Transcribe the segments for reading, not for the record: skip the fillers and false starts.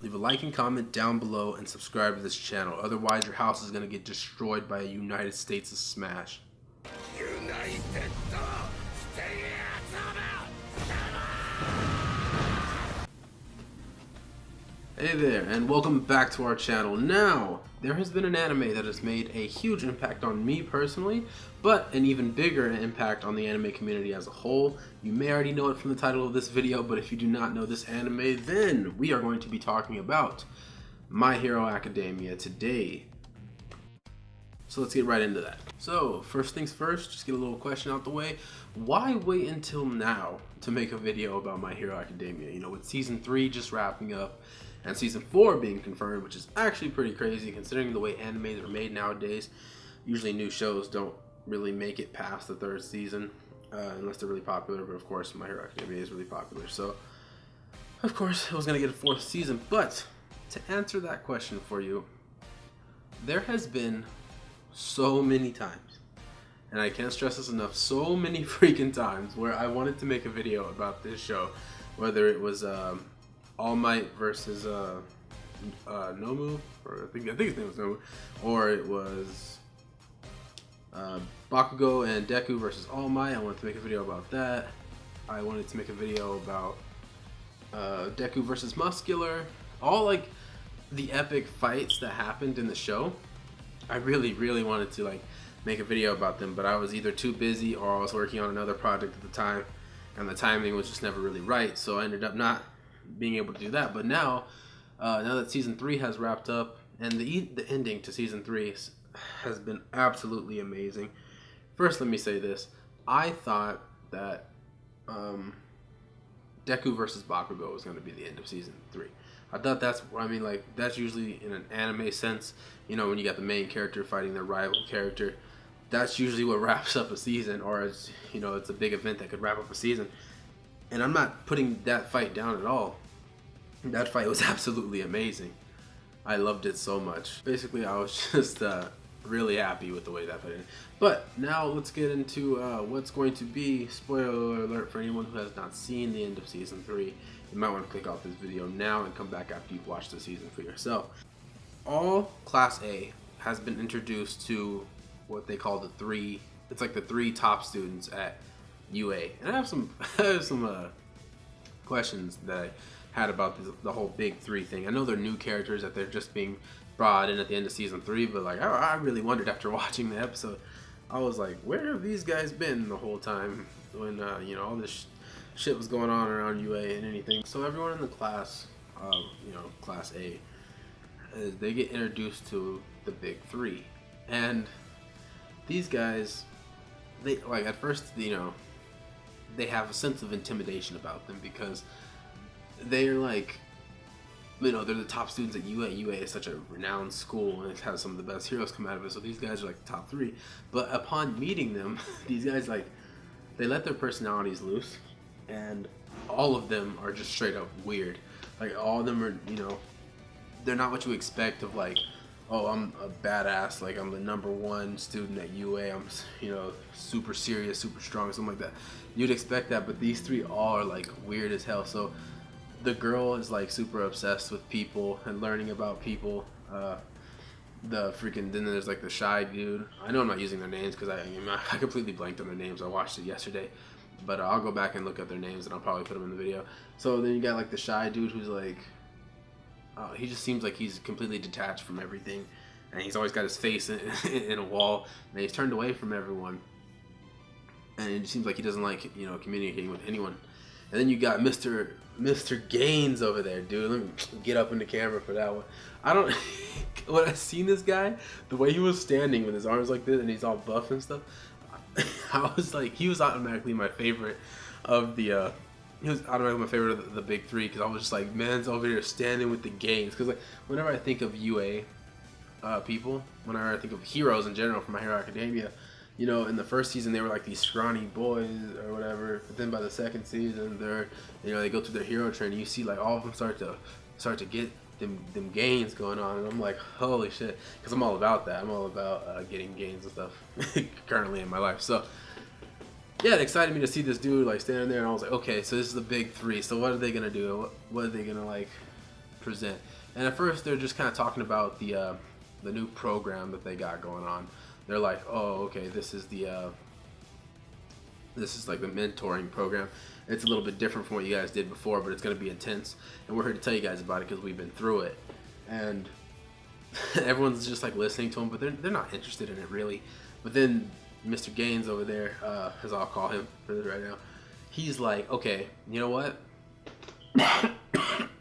Leave a like and comment down below and subscribe to this channel. Otherwise, your house is going to get destroyed by a United States of Smash. Hey there, and welcome back to our channel. Now, there has been an anime that has made a huge impact on me personally, but an even bigger impact on the anime community as a whole. You may already know it from the title of this video, but if you do not know this anime, then we are going to be talking about My Hero Academia today. So let's get right into that. So first things first, just get a little question out the way. Why wait until now to make a video about My Hero Academia? You know, with season 3 just wrapping up and season 4 being confirmed, which is actually pretty crazy considering the way animes are made nowadays. Usually new shows don't really make it past the 3rd season unless they're really popular, but of course My Hero Academia is really popular, so of course it was going to get a 4th season. But to answer that question for you, there has been so many times, and I can't stress this enough, so many freaking times where I wanted to make a video about this show, whether it was All Might versus Nomu, or I think his name was Nomu, or it was Bakugo and Deku versus All Might. I wanted to make a video about that. I wanted to make a video about Deku versus Muscular, all like the epic fights that happened in the show. I really wanted to like make a video about them, but I was either too busy or I was working on another project at the time, and the timing was just never really right, so I ended up not being able to do that. But now that season 3 has wrapped up, and the ending to season 3 has been absolutely amazing. First, let me say this: I thought that Deku versus Bakugo was going to be the end of season 3. I thought that's, I mean, like, that's usually in an anime sense, you know, when you got the main character fighting their rival character, that's usually what wraps up a season, or it's, you know, it's a big event that could wrap up a season. And I'm not putting that fight down at all. That fight was absolutely amazing. I loved it so much. Basically, I was just really happy with the way that fight ended. But now let's get into what's going to be, spoiler alert for anyone who has not seen the end of season 3. You might want to click off this video now and come back after you've watched the season for yourself. All Class A has been introduced to what they call the 3, it's like the 3 top students at UA. And I have some questions that I had about the whole big 3 thing. I know they're new characters, that they're just being brought in at the end of season 3, but like I really wondered after watching the episode. I was like, where have these guys been the whole time when you know, all this shit was going on around UA and anything. So everyone in the class, you know, Class A, they get introduced to the big 3, and these guys, they like at first, you know, they have a sense of intimidation about them because they're like, you know, they're the top students at UA. UA is such a renowned school and it has some of the best heroes come out of it, so these guys are like the top 3. But upon meeting them, these guys, like, they let their personalities loose, and all of them are just straight up weird. Like, all of them are, you know, they're not what you expect of, like, oh, I'm a badass, like I'm the #1 student at UA, I'm, you know, super serious, super strong, something like that. You'd expect that, but these 3 all are like weird as hell. So the girl is like super obsessed with people and learning about people. Then there's like the shy dude. I know I'm not using their names because I completely blanked on their names. I watched it yesterday, but I'll go back and look at their names and I'll probably put them in the video. So then you got like the shy dude who's like, he just seems like he's completely detached from everything, and he's always got his face in a wall, and he's turned away from everyone, and it seems like he doesn't like, you know, communicating with anyone. And then you got Mr. Gaines over there, dude. Let me get up in the camera for that one. I don't when I seen this guy, the way he was standing with his arms like this and he's all buff and stuff, I was like, he was automatically my favorite of the he was automatically my favorite of the big 3, because I was just like, man's over here standing with the Gaines. Because like, whenever I think of UA people, whenever I think of heroes in general from My Hero Academia, you know, in the first season they were like these scrawny boys or whatever, but then by the 2nd season they're, you know, they go through their hero training, you see like all of them start to get them gains going on, and I'm like, holy shit, because I'm all about that. I'm all about getting gains and stuff currently in my life. So yeah, it excited me to see this dude like standing there, and I was like, okay, so this is the big 3. So what are they gonna do? What are they gonna like present. And at first they're just kind of talking about the new program that they got going on. They're like, oh, okay, this is like the mentoring program. It's a little bit different from what you guys did before, but it's going to be intense. And we're here to tell you guys about it because we've been through it. And everyone's just like listening to him, but they're not interested in it really. But then Mr. Gaines over there, as I'll call him for this right now, he's like, okay, you know what?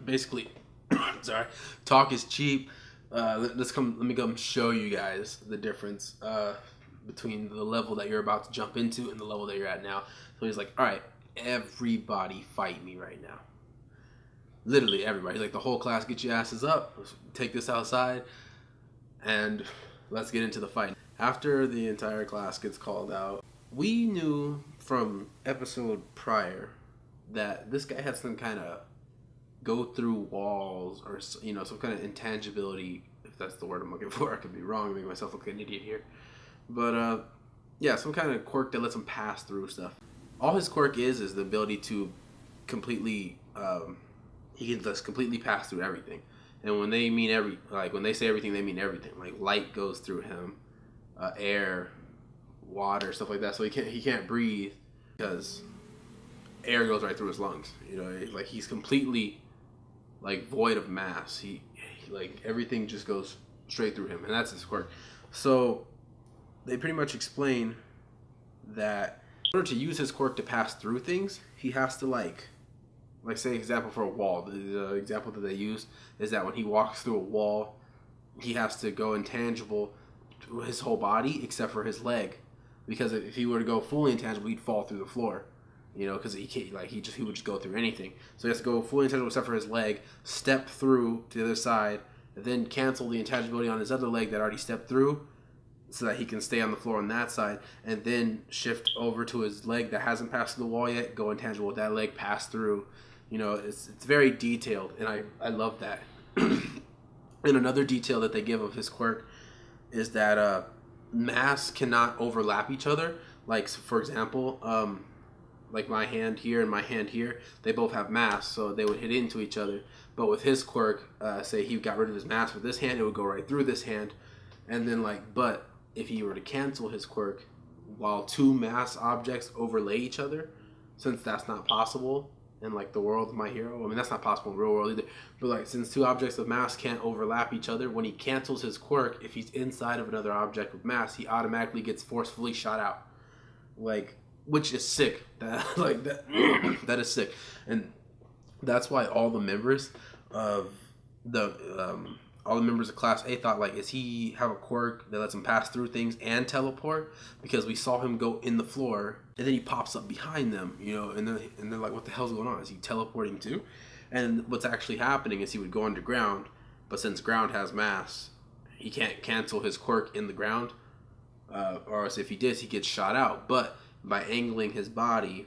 Basically, sorry, talk is cheap. Let me come show you guys the difference between the level that you're about to jump into and the level that you're at now. So he's like, all right, everybody fight me right now. Literally everybody. He's like, the whole class, get your asses up. Let's take this outside and let's get into the fight. After the entire class gets called out, we knew from episode prior that this guy had some kind of go through walls or, you know, some kind of intangibility, if that's the word I'm looking for. I could be wrong, make myself look like an idiot here. But yeah, some kind of quirk that lets him pass through stuff. All his quirk is the ability to completely, he can just completely pass through everything. And when they mean when they say everything, they mean everything. Like light goes through him, air, water, stuff like that. So he can't breathe because air goes right through his lungs. You know, like he's completely like void of mass. He like everything just goes straight through him, and that's his quirk. So they pretty much explain that in order to use his quirk to pass through things, he has to like say example for a wall. The example that they use is that when he walks through a wall, he has to go intangible to his whole body except for his leg, because if he were to go fully intangible, he'd fall through the floor. You know, because he can't, like he would just go through anything. So he has to go fully intangible except for his leg, step through to the other side, and then cancel the intangibility on his other leg that already stepped through, so that he can stay on the floor on that side, and then shift over to his leg that hasn't passed through the wall yet, go intangible with that leg, pass through. You know, it's very detailed, and I love that. And another detail that they give of his quirk is that mass cannot overlap each other. Like, for example, like my hand here and my hand here, they both have mass, so they would hit into each other. But with his quirk, say he got rid of his mass with this hand, it would go right through this hand. And then but if he were to cancel his quirk while two mass objects overlay each other, since that's not possible in like the world of My Hero, I mean that's not possible in the real world either, but like since two objects of mass can't overlap each other, when he cancels his quirk, if he's inside of another object with mass, he automatically gets forcefully shot out. Like, which is sick. That is sick. And that's why all the members of Class A thought, like, is he have a quirk that lets him pass through things and teleport? Because we saw him go in the floor and then he pops up behind them, you know, and they're like, what the hell's going on? Is he teleporting too? And what's actually happening is he would go underground, but since ground has mass, he can't cancel his quirk in the ground, or else if he did, he gets shot out. But by angling his body,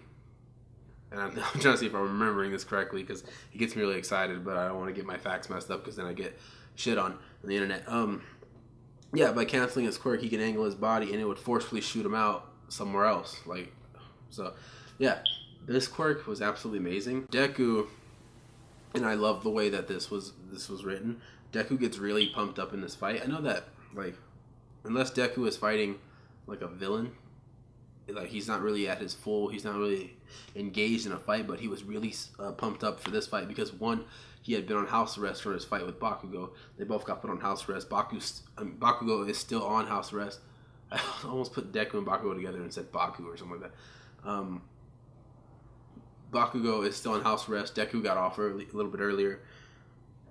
and I'm trying to see if I'm remembering this correctly because he gets me really excited, but I don't want to get my facts messed up because then I get shit on the internet. Yeah, by canceling his quirk, he can angle his body and it would forcefully shoot him out somewhere else. Like, so yeah, this quirk was absolutely amazing. Deku, and I love the way that this was written. Deku gets really pumped up in this fight. I know that, like, unless Deku is fighting like a villain, like he's not really at his full, he's not really engaged in a fight, but he was really pumped up for this fight because one, he had been on house arrest for his fight with Bakugo. They both got put on house arrest. Bakugo is still on house arrest. I almost put Deku and Bakugo together and said Baku or something like that. Bakugo is still on house arrest. Deku got off a little bit earlier,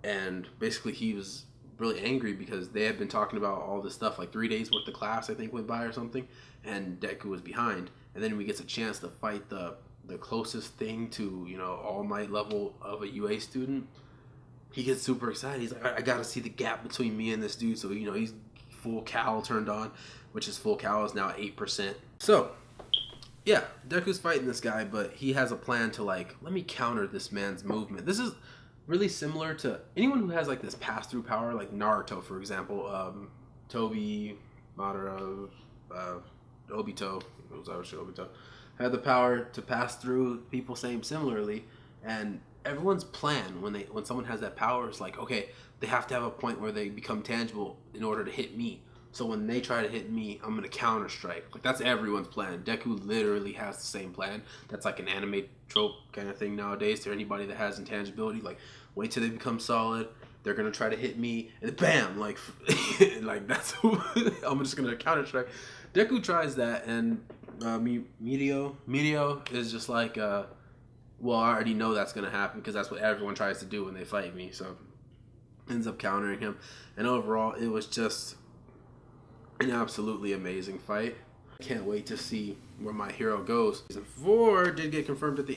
and basically he was really angry because they had been talking about all this stuff, like 3 days worth of class I think went by or something, and Deku was behind. And then he gets a chance to fight the closest thing to, you know, All Might level of a UA student. He gets super excited. He's like, I gotta see the gap between me and this dude. So, you know, he's full Cal turned on, which is full Cal is now 8%. So yeah, Deku's fighting this guy, but he has a plan to, like, let me counter this man's movement. This is really similar to anyone who has like this pass-through power, like Naruto, for example. Tobi, Madara, Obito, Obito had the power to pass through people, same similarly, and everyone's plan when someone has that power is like, okay, they have to have a point where they become tangible in order to hit me. So when they try to hit me, I'm gonna counter strike. Like, that's everyone's plan. Deku literally has the same plan. That's like an anime trope kind of thing nowadays to anybody that has intangibility. Like, wait till they become solid. They're gonna try to hit me, and bam, like, like that's who I'm just gonna counter strike. Deku tries that, and Medio is just like, well, I already know that's gonna happen because that's what everyone tries to do when they fight me. So ends up countering him, and overall, it was just an absolutely amazing fight. Can't wait to see where my hero goes. Season 4 did get confirmed at the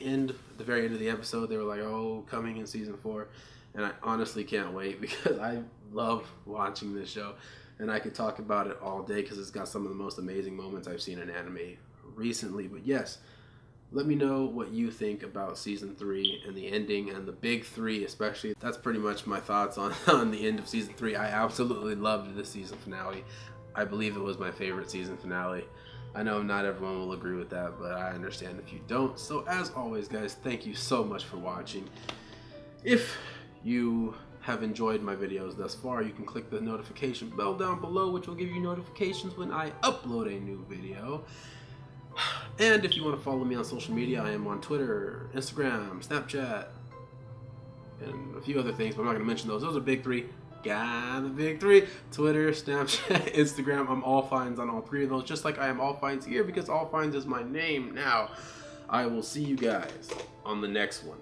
very end of the episode. They were like, oh, coming in season 4. And I honestly can't wait because I love watching this show. And I could talk about it all day because it's got some of the most amazing moments I've seen in anime recently. But yes, let me know what you think about season 3 and the ending and the big 3 especially. That's pretty much my thoughts on the end of season 3. I absolutely loved the season finale. I believe it was my favorite season finale. I know not everyone will agree with that, but I understand if you don't. So as always, guys, thank you so much for watching. If you have enjoyed my videos thus far, you can click the notification bell down below, which will give you notifications when I upload a new video. And if you want to follow me on social media, I am on Twitter, Instagram, Snapchat, and a few other things, but I'm not going to mention those. Those are big 3. Got the big 3. Twitter, Snapchat, Instagram. I'm AlfheinS on all 3 of those, just like I am AlfheinS here because AlfheinS is my name now. I will see you guys on the next one.